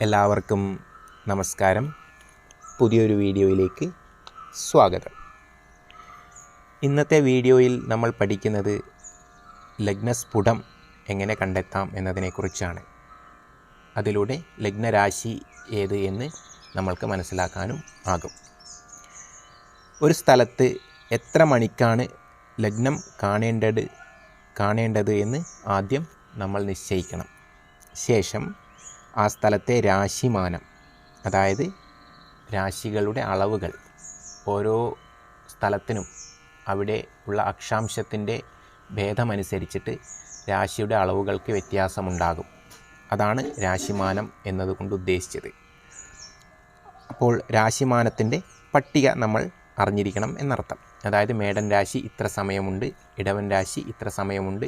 എല്ലാവർക്കും നമസ്കാരം. പുതിയൊരു വീഡിയോയിലേക്ക് സ്വാഗതം. ഇന്നത്തെ വീഡിയോയിൽ നമ്മൾ പഠിക്കുന്നത് ലഗ്നസ്ഫുടം എങ്ങനെ കണ്ടെത്താം എന്നതിനെക്കുറിച്ചാണ്. അതിലൂടെ ലഗ്നരാശി ഏത് എന്ന് നമ്മൾക്ക് മനസ്സിലാക്കാനും ആകും. ഒരു സ്ഥലത്ത് എത്ര മണിക്കാണ് ലഗ്നം കാണേണ്ടത് എന്ന് ആദ്യം നമ്മൾ നിശ്ചയിക്കണം. ശേഷം ആ സ്ഥലത്തെ രാശിമാനം, അതായത് രാശികളുടെ അളവുകൾ, ഓരോ സ്ഥലത്തിനും അവിടെ ഉള്ള അക്ഷാംശത്തിൻ്റെ ഭേദമനുസരിച്ചിട്ട് രാശിയുടെ അളവുകൾക്ക് വ്യത്യാസമുണ്ടാകും. അതാണ് രാശിമാനം എന്നതുകൊണ്ട് ഉദ്ദേശിച്ചത്. അപ്പോൾ രാശിമാനത്തിൻ്റെ പട്ടിക നമ്മൾ അറിഞ്ഞിരിക്കണം എന്നർത്ഥം. അതായത് മേടൻ രാശി ഇത്ര സമയമുണ്ട്, ഇടവൻ രാശി ഇത്ര സമയമുണ്ട്,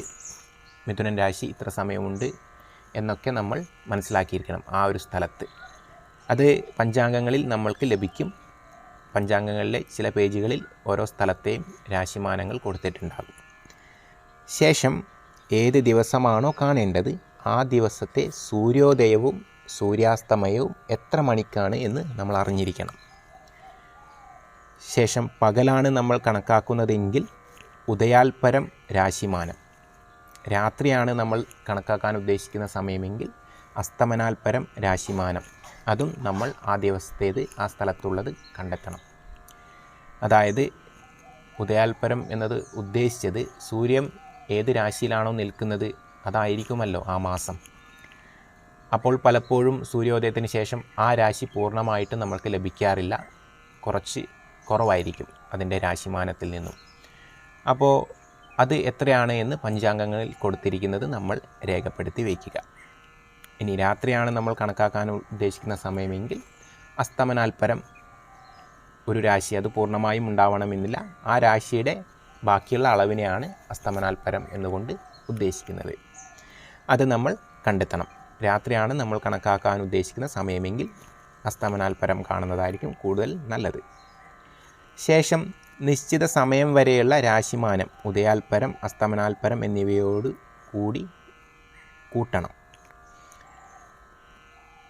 മിഥുനൻ രാശി ഇത്ര സമയമുണ്ട് എന്നൊക്കെ നമ്മൾ മനസ്സിലാക്കിയിരിക്കണം ആ ഒരു സ്ഥലത്ത്. അത് പഞ്ചാംഗങ്ങളിൽ നമ്മൾക്ക് ലഭിക്കും. പഞ്ചാംഗങ്ങളിലെ ചില പേജുകളിൽ ഓരോ സ്ഥലത്തെയും രാശിമാനങ്ങൾ കൊടുത്തിട്ടുണ്ടാകും. ശേഷം ഏത് ദിവസമാണോ കാണേണ്ടത് ആ ദിവസത്തെ സൂര്യോദയവും സൂര്യാസ്തമയവും എത്ര മണിക്കാണ് എന്ന് നമ്മൾ അറിഞ്ഞിരിക്കണം. ശേഷം പകലാണ് നമ്മൾ കണക്കാക്കുന്നതെങ്കിൽ ഉദയാൽപരം രാശിമാനം, രാത്രിയാണ് നമ്മൾ കണക്കാക്കാൻ ഉദ്ദേശിക്കുന്ന സമയമെങ്കിൽ അസ്തമനാൽപരം രാശിമാനം, അതും നമ്മൾ ആ ദിവസത്തേത് ആ സ്ഥലത്തുള്ളത് കണ്ടെത്തണം. അതായത് ഉദയാൽപരം എന്നത് ഉദ്ദേശിച്ചത് സൂര്യൻ ഏത് രാശിയിലാണോ നിൽക്കുന്നത് അതായിരിക്കുമല്ലോ ആ മാസം. അപ്പോൾ പലപ്പോഴും സൂര്യോദയത്തിന് ശേഷം ആ രാശി പൂർണ്ണമായിട്ട് നമ്മൾക്ക് ലഭിക്കാറില്ല, കുറച്ച് കുറവായിരിക്കും അതിൻ്റെ രാശിമാനത്തിൽ നിന്നും. അപ്പോൾ അത് എത്രയാണ് എന്ന് പഞ്ചാംഗങ്ങളിൽ കൊടുത്തിരിക്കുന്നത് നമ്മൾ രേഖപ്പെടുത്തി വയ്ക്കുക. ഇനി രാത്രിയാണ് നമ്മൾ കണക്കാക്കാൻ ഉദ്ദേശിക്കുന്ന സമയമെങ്കിൽ അസ്തമനാൽപരം ഒരു രാശി, അത് പൂർണ്ണമായും ഉണ്ടാവണമെന്നില്ല, ആ രാശിയുടെ ബാക്കിയുള്ള അളവിനെയാണ് അസ്തമനാൽപരം എന്നുകൊണ്ട് ഉദ്ദേശിക്കുന്നത്. അത് നമ്മൾ കണ്ടെത്തണം. രാത്രിയാണ് നമ്മൾ കണക്കാക്കാൻ ഉദ്ദേശിക്കുന്ന സമയമെങ്കിൽ അസ്തമനാൽപരം കാണുന്നതായിരിക്കും കൂടുതൽ നല്ലത്. ശേഷം നിശ്ചിത സമയം വരെയുള്ള രാശിമാനം ഉദയാൽപരം, അസ്തമനാൽപരം എന്നിവയോട് കൂടി കൂട്ടണം.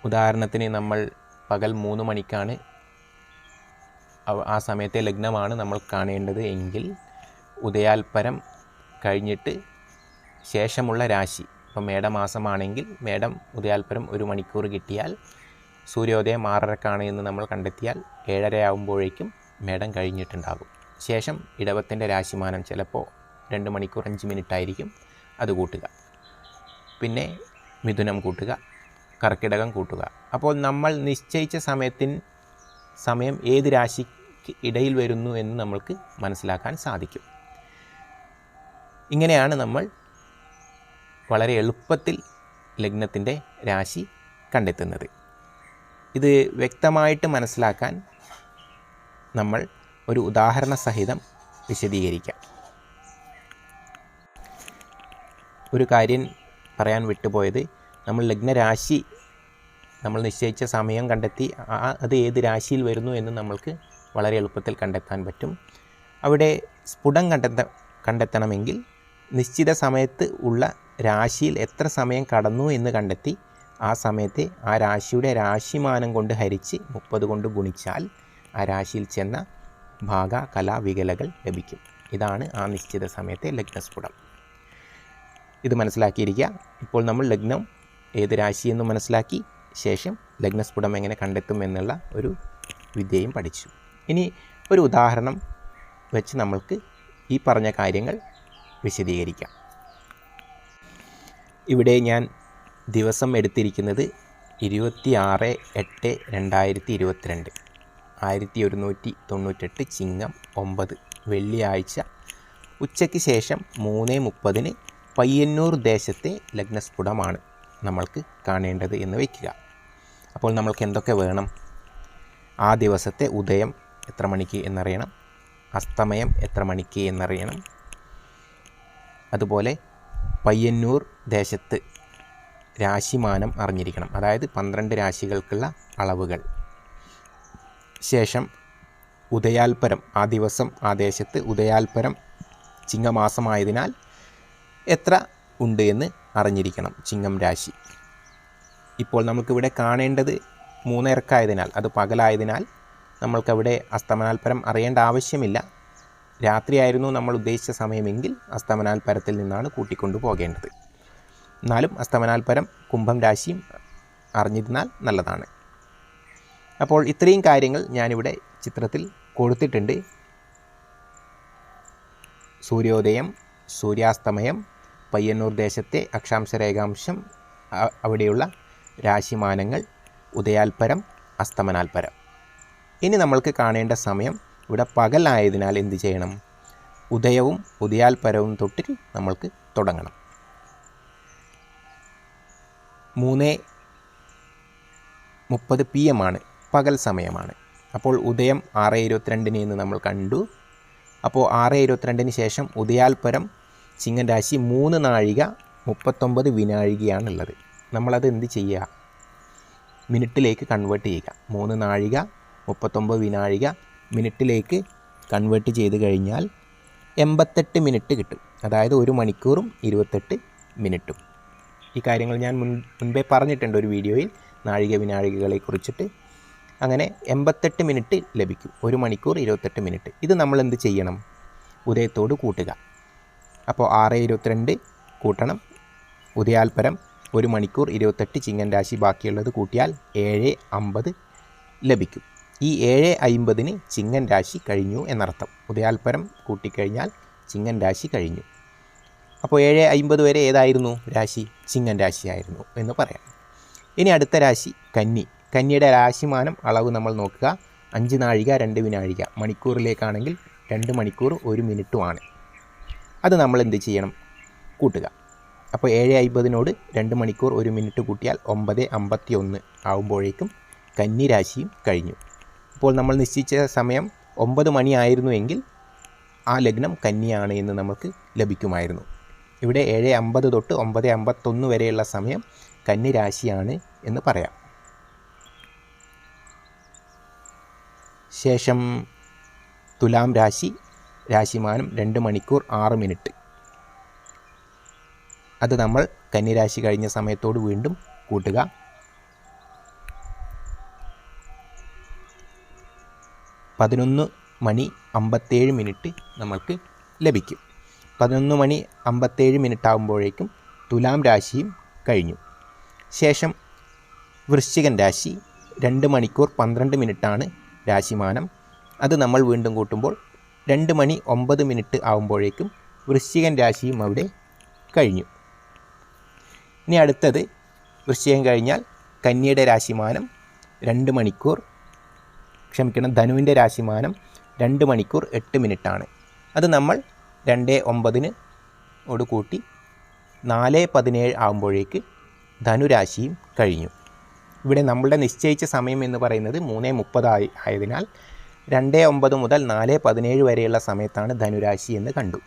ഉദാഹരണത്തിന് നമ്മൾ പകൽ 3 മണിക്കാണ് ആ സമയത്തെ ലഗ്നമാണ് നമ്മൾ കാണേണ്ടത് എങ്കിൽ ഉദയാൽപരം കഴിഞ്ഞിട്ട് ശേഷമുള്ള രാശി, ഇപ്പോൾ മേടമാസമാണെങ്കിൽ മേടം ഉദയാൽപരം 1 മണിക്കൂർ കിട്ടിയാൽ സൂര്യോദയം 6:30 എന്ന് നമ്മൾ കണ്ടെത്തിയാൽ 7:30 ആകുമ്പോഴേക്കും മേടം കഴിഞ്ഞിട്ടുണ്ടാകും. ശേഷം ഇടവത്തിൻ്റെ രാശിമാനം ചിലപ്പോൾ 2 മണിക്കൂർ 5 മിനിറ്റ് ആയിരിക്കും, അത് കൂട്ടുക. പിന്നെ മിഥുനം കൂട്ടുക, കർക്കിടകം കൂട്ടുക. അപ്പോൾ നമ്മൾ നിശ്ചയിച്ച സമയം ഏത് രാശിക്ക് ഇടയിൽ വരുന്നു എന്ന് നമ്മൾക്ക് മനസ്സിലാക്കാൻ സാധിക്കും. ഇങ്ങനെയാണ് നമ്മൾ വളരെ എളുപ്പത്തിൽ ലഗ്നത്തിൻ്റെ രാശി കണ്ടെത്തുന്നത്. ഇത് വ്യക്തമായിട്ട് മനസ്സിലാക്കാൻ നമ്മൾ ഒരു ഉദാഹരണ സഹിതം വിശദീകരിക്കാം. ഒരു കാര്യം പറയാൻ വിട്ടുപോയത്, നമ്മൾ ലഗ്നരാശി നമ്മൾ നിശ്ചയിച്ച സമയം കണ്ടെത്തി അത് ഏത് രാശിയിൽ വരുന്നു എന്ന് നമ്മൾക്ക് വളരെ എളുപ്പത്തിൽ കണ്ടെത്താൻ പറ്റും. അവിടെ സ്ഫുടം കണ്ടെത്തണമെങ്കിൽ നിശ്ചിത സമയത്ത് ഉള്ള രാശിയിൽ എത്ര സമയം കടന്നു എന്ന് കണ്ടെത്തി ആ സമയത്തെ ആ രാശിയുടെ രാശിമാനം കൊണ്ട് ഹരിച്ച് 30 കൊണ്ട് ഗുണിച്ചാൽ ആ രാശിയിൽ ചെന്ന ഭാഗ കലാ വികലകൾ ലഭിക്കും. ഇതാണ് ആ നിശ്ചിത സമയത്തെ ലഗ്നസ്ഫുടം. ഇത് മനസ്സിലാക്കിയിരിക്കുക. ഇപ്പോൾ നമ്മൾ ലഗ്നം ഏത് രാശിയെന്ന് മനസ്സിലാക്കി, ശേഷം ലഗ്നസ്ഫുടം എങ്ങനെ കണ്ടെത്തും എന്നുള്ള ഒരു വിദ്യയും പഠിച്ചു. ഇനി ഒരു ഉദാഹരണം വെച്ച് നമ്മൾക്ക് ഈ പറഞ്ഞ കാര്യങ്ങൾ വിശദീകരിക്കാം. ഇവിടെ ഞാൻ ദിവസം എടുത്തിരിക്കുന്നത് 26/8/2022, 1198 ചിങ്ങം 9 വെള്ളിയാഴ്ച ഉച്ചയ്ക്ക് ശേഷം 3:30 പയ്യന്നൂർ ദേശത്തെ ലഗ്നസ്ഫുടമാണ് നമ്മൾക്ക് കാണേണ്ടത് എന്ന് വയ്ക്കുക. അപ്പോൾ നമ്മൾക്ക് എന്തൊക്കെ വേണം? ആ ദിവസത്തെ ഉദയം എത്ര മണിക്ക് എന്നറിയണം, അസ്തമയം എത്ര മണിക്ക് എന്നറിയണം, അതുപോലെ പയ്യന്നൂർ ദേശത്ത് രാശിമാനം അറിഞ്ഞിരിക്കണം, അതായത് 12 രാശികൾക്കുള്ള അളവുകൾ. ശേഷം ഉദയാൽപരം, ആ ദിവസം ആ ദേശത്ത് ഉദയാൽപരം ചിങ്ങമാസമായതിനാൽ എത്ര ഉണ്ട് എന്ന് അറിഞ്ഞിരിക്കണം, ചിങ്ങം രാശി. ഇപ്പോൾ നമുക്കിവിടെ കാണേണ്ടത് 3:30 ആയതിനാൽ, അത് പകലായതിനാൽ നമ്മൾക്കവിടെ അസ്തമനാൽപരം അറിയേണ്ട ആവശ്യമില്ല. രാത്രിയായിരുന്നു നമ്മൾ ഉദ്ദേശിച്ച സമയമെങ്കിൽ അസ്തമനാൽപരത്തിൽ നിന്നാണ് കൂട്ടിക്കൊണ്ടു പോകേണ്ടത്. എന്നാലും അസ്തമനാൽപരം കുംഭം രാശിയും അറിഞ്ഞിരുന്നാൽ നല്ലതാണ്. അപ്പോൾ ഇത്രയും കാര്യങ്ങൾ ഞാനിവിടെ ചിത്രത്തിൽ കൊടുത്തിട്ടുണ്ട്. സൂര്യോദയം, സൂര്യാസ്തമയം, പയ്യന്നൂർ ദേശത്തെ അക്ഷാംശ രേഖാംശം, അവിടെയുള്ള രാശിമാനങ്ങൾ, ഉദയാൽപരം, അസ്തമനാൽപരം. ഇനി നമ്മൾക്ക് കാണേണ്ട സമയം ഇവിടെ പകലായതിനാൽ എന്ത് ചെയ്യണം? ഉദയവും ഉദയാൽപരവും തൊട്ട് നമ്മൾക്ക് തുടങ്ങണം. 3:30 PM ആണ്, പകൽ സമയമാണ്. അപ്പോൾ ഉദയം 6:22 എന്ന് നമ്മൾ കണ്ടു. അപ്പോൾ 6:22 ശേഷം ഉദയാൽപരം ചിങ്ങൻ രാശി 3 നാഴിക 39 വിനാഴികയാണുള്ളത്. നമ്മളത് എന്ത് ചെയ്യുക? മിനിറ്റിലേക്ക് കൺവേർട്ട് ചെയ്യുക. 3 നാഴിക 39 വിനാഴിക മിനിറ്റിലേക്ക് കൺവേർട്ട് ചെയ്ത് കഴിഞ്ഞാൽ 88 മിനിറ്റ് കിട്ടും. അതായത് 1 മണിക്കൂറും 28 മിനിറ്റും. ഈ കാര്യങ്ങൾ ഞാൻ മുൻപേ പറഞ്ഞിട്ടുണ്ട് ഒരു വീഡിയോയിൽ, നാഴിക വിനാഴികകളെ കുറിച്ചിട്ട്. അങ്ങനെ 88 മിനിറ്റ് ലഭിക്കും. 1 മണിക്കൂർ 28 മിനിറ്റ്. ഇത് നമ്മൾ എന്ത് ചെയ്യണം? ഉദയത്തോട് കൂട്ടുക. അപ്പോൾ 6:22 കൂട്ടണം, ഉദയാൽപരം 1 മണിക്കൂർ 28 ചിങ്ങൻ രാശി, ബാക്കിയുള്ളത് കൂട്ടിയാൽ 7:50 ലഭിക്കും. ഈ 7:50 ചിങ്ങൻ രാശി കഴിഞ്ഞു എന്നർത്ഥം. ഉദയാൽപരം കൂട്ടിക്കഴിഞ്ഞാൽ ചിങ്ങൻ രാശി കഴിഞ്ഞു. അപ്പോൾ 7:50 വരെ ഏതായിരുന്നു രാശി? ചിങ്ങൻ രാശിയായിരുന്നു എന്ന് പറയാം. ഇനി അടുത്ത രാശി കന്നി. കന്നിയുടെ രാശിമാനം അളവ് നമ്മൾ നോക്കുക. 5 നാഴിക 2 വിനാഴിക. മണിക്കൂറിലേക്കാണെങ്കിൽ 2 മണിക്കൂർ 1 മിനിറ്റുമാണ്. അത് നമ്മൾ എന്ത് ചെയ്യണം? കൂട്ടുക. അപ്പോൾ 7:50 2 മണിക്കൂർ 1 മിനിറ്റ് കൂട്ടിയാൽ 9:51 ആകുമ്പോഴേക്കും കന്നി രാശിയും കഴിഞ്ഞു. ഇപ്പോൾ നമ്മൾ നിശ്ചയിച്ച സമയം 9 മണിയായിരുന്നുവെങ്കിൽ ആ ലഗ്നം കന്നിയാണ് എന്ന് നമുക്ക് ലഭിക്കുമായിരുന്നു. ഇവിടെ 7:50 തൊട്ട് 9:51 വരെയുള്ള സമയം കന്നി രാശിയാണ് എന്ന് പറയാം. ശേഷം തുലാം രാശി, രാശിമാനം 2 മണിക്കൂർ 6 മിനിറ്റ്. അത് നമ്മൾ കന്നിരാശി കഴിഞ്ഞ സമയത്തോട് വീണ്ടും കൂട്ടുക. 11 മണി 57 മിനിറ്റ് നമ്മൾക്ക് ലഭിക്കും. 11 മണി 57 മിനിറ്റ് ആകുമ്പോഴേക്കും തുലാം രാശിയും കഴിഞ്ഞു. ശേഷം വൃശ്ചികൻ രാശി 2 മണിക്കൂർ 12 മിനിറ്റാണ് രാശിമാനം. അത് നമ്മൾ വീണ്ടും കൂട്ടുമ്പോൾ 2 മണി 9 മിനിറ്റ് ആകുമ്പോഴേക്കും വൃശ്ചികൻ രാശിയും അവിടെ കഴിഞ്ഞു. ഇനി അടുത്തത് വൃശ്ചികം കഴിഞ്ഞാൽ കന്നിയുടെ രാശിമാനം 2 മണിക്കൂർ, ധനുവിൻ്റെ രാശിമാനം 2 മണിക്കൂർ 8 മിനിറ്റാണ്. അത് നമ്മൾ 2:09 കൂട്ടി 4:17 ആകുമ്പോഴേക്ക് ധനുരാശിയും കഴിഞ്ഞു. ഇവിടെ നമ്മളുടെ നിശ്ചയിച്ച സമയം എന്ന് പറയുന്നത് 3:30 ആയതിനാൽ 2:09 മുതൽ 4:17 വരെയുള്ള സമയത്താണ് ധനുരാശി എന്ന് കണ്ടു.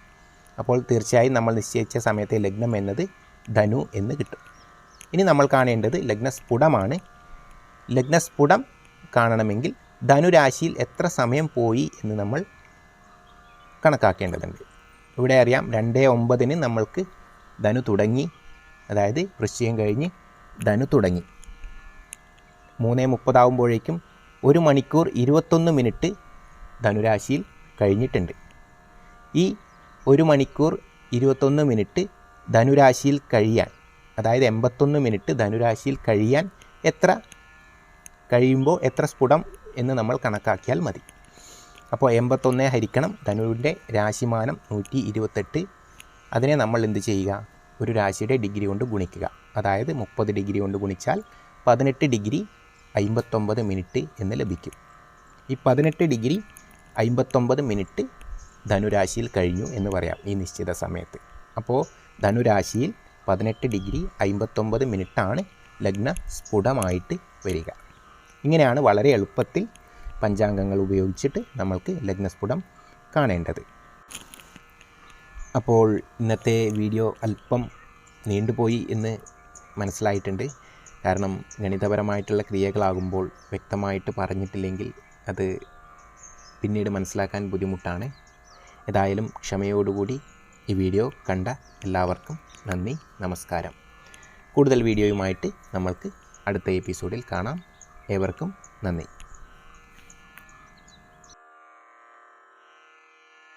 അപ്പോൾ തീർച്ചയായും നമ്മൾ നിശ്ചയിച്ച സമയത്തെ ലഗ്നം എന്നത് ധനു എന്ന് കിട്ടും. ഇനി നമ്മൾ കാണേണ്ടത് ലഗ്നസ്ഫുടമാണ്. ലഗ്നസ്ഫുടം കാണണമെങ്കിൽ ധനുരാശിയിൽ എത്ര സമയം പോയി എന്ന് നമ്മൾ കണക്കാക്കേണ്ടതുണ്ട്. ഇവിടെ അറിയാം 2:09 നമ്മൾക്ക് ധനു തുടങ്ങി, അതായത് വൃശ്ചികം കഴിഞ്ഞ് ധനു തുടങ്ങി. 3:30 ആകുമ്പോഴേക്കും 1 മണിക്കൂർ 21 മിനിറ്റ് ധനുരാശിയിൽ കഴിഞ്ഞിട്ടുണ്ട്. ഈ 1 മണിക്കൂർ 21 മിനിറ്റ് ധനുരാശിയിൽ കഴിയാൻ, അതായത് 81 മിനിറ്റ് ധനുരാശിയിൽ കഴിയാൻ കഴിയുമ്പോൾ എത്ര സ്ഫുടം എന്ന് നമ്മൾ കണക്കാക്കിയാൽ മതി. അപ്പോൾ 81 ഹരിക്കണം ധനുവിൻ്റെ രാശിമാനം 128. അതിനെ നമ്മൾ എന്ത് ചെയ്യുക? ഒരു രാശിയുടെ ഡിഗ്രി കൊണ്ട് ഗുണിക്കുക. അതായത് 30 ഡിഗ്രി കൊണ്ട് ഗുണിച്ചാൽ 18 ഡിഗ്രി 59 മിനിറ്റ് എന്ന് ലഭിക്കും. ഈ 18 ഡിഗ്രി 59 മിനിറ്റ് ധനുരാശിയിൽ കഴിഞ്ഞു എന്ന് പറയാം ഈ നിശ്ചിത സമയത്ത്. അപ്പോൾ ധനുരാശിയിൽ 18 ഡിഗ്രി 59 മിനിറ്റാണ് ലഗ്ന സ്ഫുടമായിട്ട് വരിക. ഇങ്ങനെയാണ് വളരെ എളുപ്പത്തിൽ പഞ്ചാംഗങ്ങൾ ഉപയോഗിച്ചിട്ട് നമ്മൾക്ക് ലഗ്നസ്ഫുടം കാണേണ്ടത്. അപ്പോൾ ഇന്നത്തെ വീഡിയോ അല്പം നീണ്ടുപോയി എന്ന് മനസ്സിലായിട്ടുണ്ട്. കാരണം ഗണിതപരമായിട്ടുള്ള ക്രിയകളാകുമ്പോൾ വ്യക്തമായിട്ട് പറഞ്ഞിട്ടില്ലെങ്കിൽ അത് പിന്നീട് മനസ്സിലാക്കാൻ ബുദ്ധിമുട്ടാണ്. ഏതായാലും ക്ഷമയോടുകൂടി ഈ വീഡിയോ കണ്ട എല്ലാവർക്കും നന്ദി, നമസ്കാരം. കൂടുതൽ വീഡിയോയുമായിട്ട് നമ്മൾക്ക് അടുത്ത എപ്പിസോഡിൽ കാണാം. ഏവർക്കും നന്ദി.